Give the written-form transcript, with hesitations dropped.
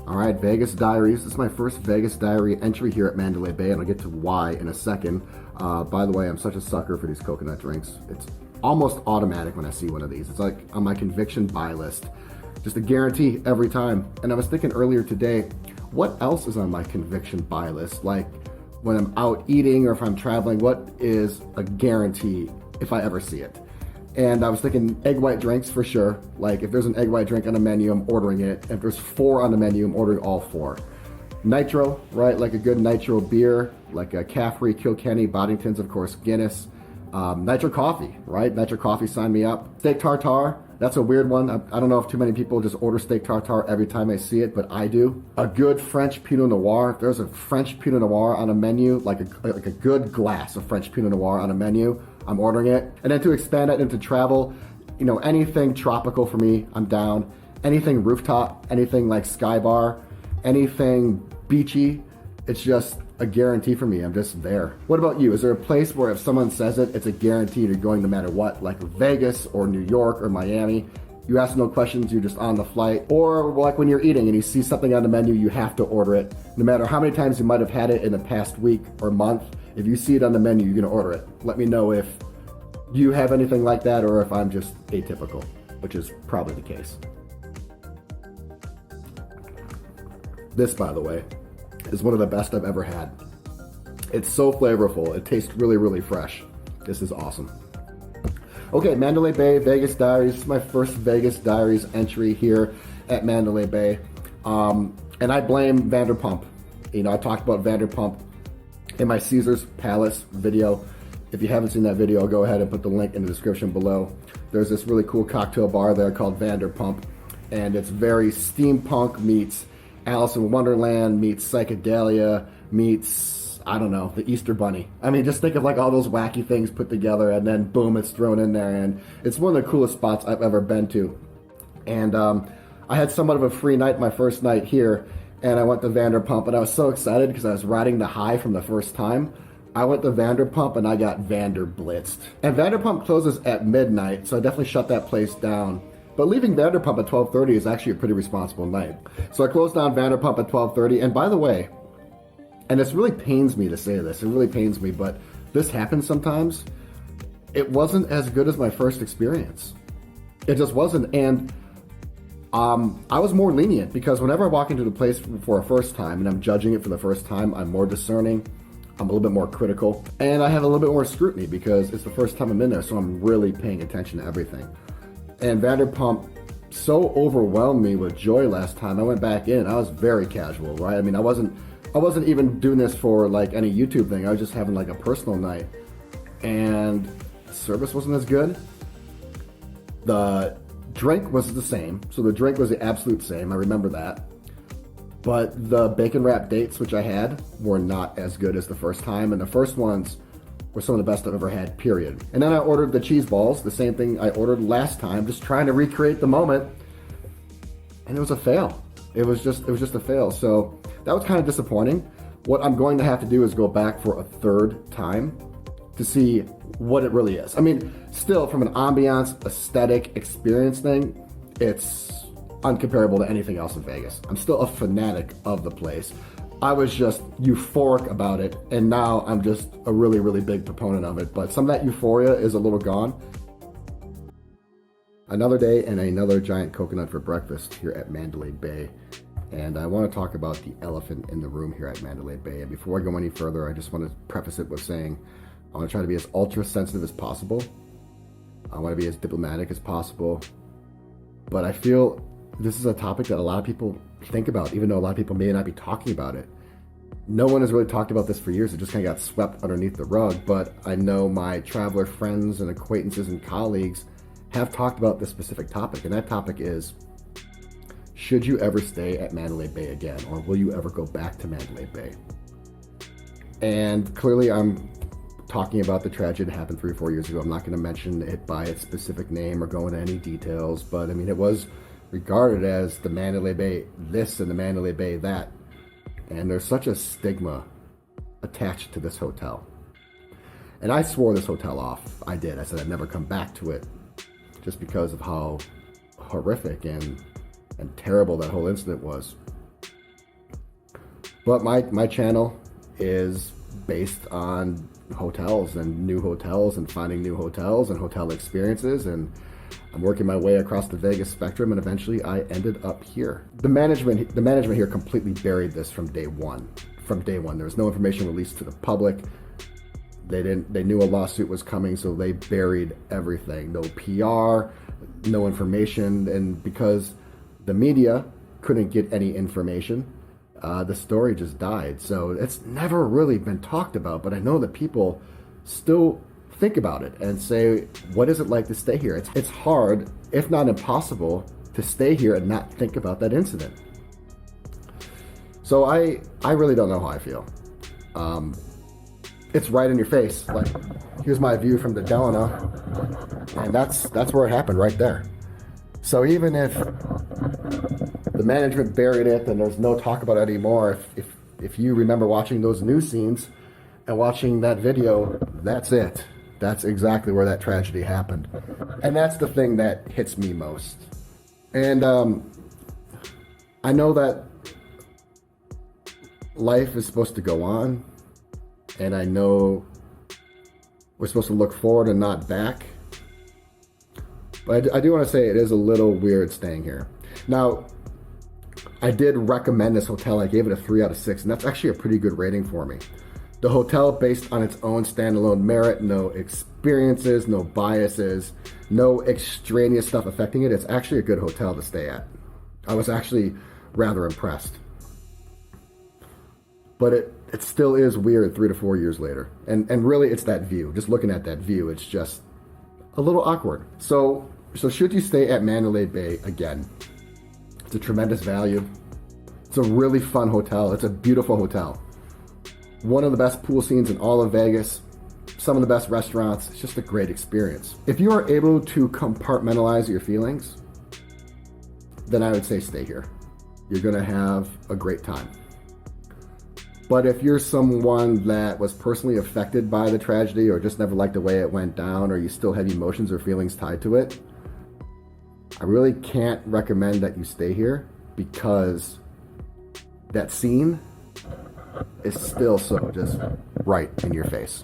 All right, Vegas Diaries. This is my first Vegas Diary entry here at Mandalay Bay, and I'll get to why in a second. By the way, I'm such a sucker for these coconut drinks. It's almost automatic when I see one of these. It's like on my conviction buy list. Just a guarantee every time. And I was thinking earlier today, what else is on my conviction buy list? Like when I'm out eating or if I'm traveling, what is a guarantee if I ever see it? And I was thinking egg white drinks for sure. Like if there's an egg white drink on the menu, I'm ordering it. If there's 4 on the menu, I'm ordering all 4. Nitro, right? Like a good nitro beer, like a Caffrey, Kilkenny, Boddington's, of course, Guinness. Nitro coffee, right? Nitro coffee, sign me up. Steak tartare, that's a weird one. I don't know if too many people just order steak tartare every time I see it, but I do. A good French Pinot Noir. If there's a French Pinot Noir on a menu, like a good glass of French Pinot Noir on a menu, I'm ordering it. And then to expand that into travel, you know, anything tropical for me, I'm down. Anything rooftop, anything like Sky Bar, anything beachy, it's just a guarantee for me. I'm just there. What about you? Is there a place where if someone says it, it's a guarantee you're going no matter what, like Vegas or New York or Miami? You ask no questions, you're just on the flight. Or like when you're eating and you see something on the menu, you have to order it. No matter how many times you might have had it in the past week or month, if you see it on the menu, you're gonna order it. Let me know if you have anything like that or if I'm just atypical, which is probably the case. This, by the way, is one of the best I've ever had. It's so flavorful. It tastes really, really fresh. This is awesome. Okay, Mandalay Bay, Vegas Diaries. This is my first Vegas Diaries entry here at Mandalay Bay. And I blame Vanderpump. You know, I talked about Vanderpump in my Caesar's Palace video. If you haven't seen that video, I'll go ahead and put the link in the description below. There's this really cool cocktail bar there called Vanderpump, and it's very steampunk meets Alice in Wonderland meets psychedelia meets, I don't know, the Easter Bunny. I mean, just think of like all those wacky things put together and then boom, it's thrown in there. And it's one of the coolest spots I've ever been to. And I had somewhat of a free night my first night here, and I went to Vanderpump, and I was so excited because I was riding the high from the first time. I went to Vanderpump and I got Vanderblitzed. And Vanderpump closes at midnight, so I definitely shut that place down. But leaving Vanderpump at 12:30 is actually a pretty responsible night. So I closed down Vanderpump at 12:30. And by the way, and this really pains me to say this, it really pains me, but this happens sometimes. It wasn't as good as my first experience. It just wasn't. And I was more lenient because whenever I walk into the place for a first time and I'm judging it for the first time, I'm more discerning. I'm a little bit more critical. And I have a little bit more scrutiny because it's the first time I'm in there, so I'm really paying attention to everything. And Vanderpump so overwhelmed me with joy last time. I went back in. I was very casual, right? I mean, I wasn't even doing this for like any YouTube thing. I was just having like a personal night. And the service wasn't as good. The drink was the same. So the drink was the absolute same. I remember that. But the bacon wrap dates, which I had, were not as good as the first time. And the first ones were some of the best I've ever had, period. And then I ordered the cheese balls, the same thing I ordered last time, just trying to recreate the moment. And it was a fail. It was just a fail. So that was kind of disappointing. What I'm going to have to do is go back for a third time to see what it really is. I mean, still from an ambiance, aesthetic, experience thing, it's uncomparable to anything else in Vegas. I'm still a fanatic of the place. I was just euphoric about it, and now I'm just a really, really big proponent of it. But some of that euphoria is a little gone. Another day and another giant coconut for breakfast here at Mandalay Bay. And I want to talk about the elephant in the room here at Mandalay Bay. And before I go any further, I just want to preface it with saying I want to try to be as ultra sensitive as possible. I want to be as diplomatic as possible. But I feel this is a topic that a lot of people think about, even though a lot of people may not be talking about it. No one has really talked about this for years. It just kind of got swept underneath the rug. But I know my traveler friends and acquaintances and colleagues have talked about this specific topic. And that topic is, should you ever stay at Mandalay Bay again? Or will you ever go back to Mandalay Bay? And clearly I'm talking about the tragedy that happened 3 or 4 years ago. I'm not going to mention it by its specific name or go into any details. But I mean, it was regarded as the Mandalay Bay this and the Mandalay Bay that. And there's such a stigma attached to this hotel. And I swore this hotel off. I did. I said I'd never come back to it just because of how horrific and terrible that whole incident was. But my channel is based on hotels and new hotels and finding new hotels and hotel experiences, and I'm working my way across the Vegas spectrum, and eventually I ended up here. The management here completely buried this from day one. There was no information released to the public. They knew a lawsuit was coming, so they buried everything. No PR, no information, and because the media couldn't get any information, the story just died. So it's never really been talked about, but I know that people still think about it and say, what is it like to stay here? It's hard, if not impossible, to stay here and not think about that incident. So I really don't know how I feel. It's right in your face. Like, here's my view from the Delano, and that's where it happened, right there. So even if the management buried it and there's no talk about it anymore, if you remember watching those news scenes and watching that video, that's it. That's exactly where that tragedy happened. And that's the thing that hits me most. And I know that life is supposed to go on, and I know we're supposed to look forward and not back. But I do want to say it is a little weird staying here. Now, I did recommend this hotel. I gave it a 3 out of 6, and that's actually a pretty good rating for me. The hotel, based on its own standalone merit, no experiences, no biases, no extraneous stuff affecting it. It's actually a good hotel to stay at. I was actually rather impressed. But it still is weird 3 to 4 years later. And really, it's that view. Just looking at that view, it's just a little awkward. So should you stay at Mandalay Bay again? It's a tremendous value. It's a really fun hotel. It's a beautiful hotel. One of the best pool scenes in all of Vegas. Some of the best restaurants. It's just a great experience. If you are able to compartmentalize your feelings, then I would say stay here. You're going to have a great time. But if you're someone that was personally affected by the tragedy, or just never liked the way it went down, or you still have emotions or feelings tied to it, I really can't recommend that you stay here, because that scene is still so just right in your face.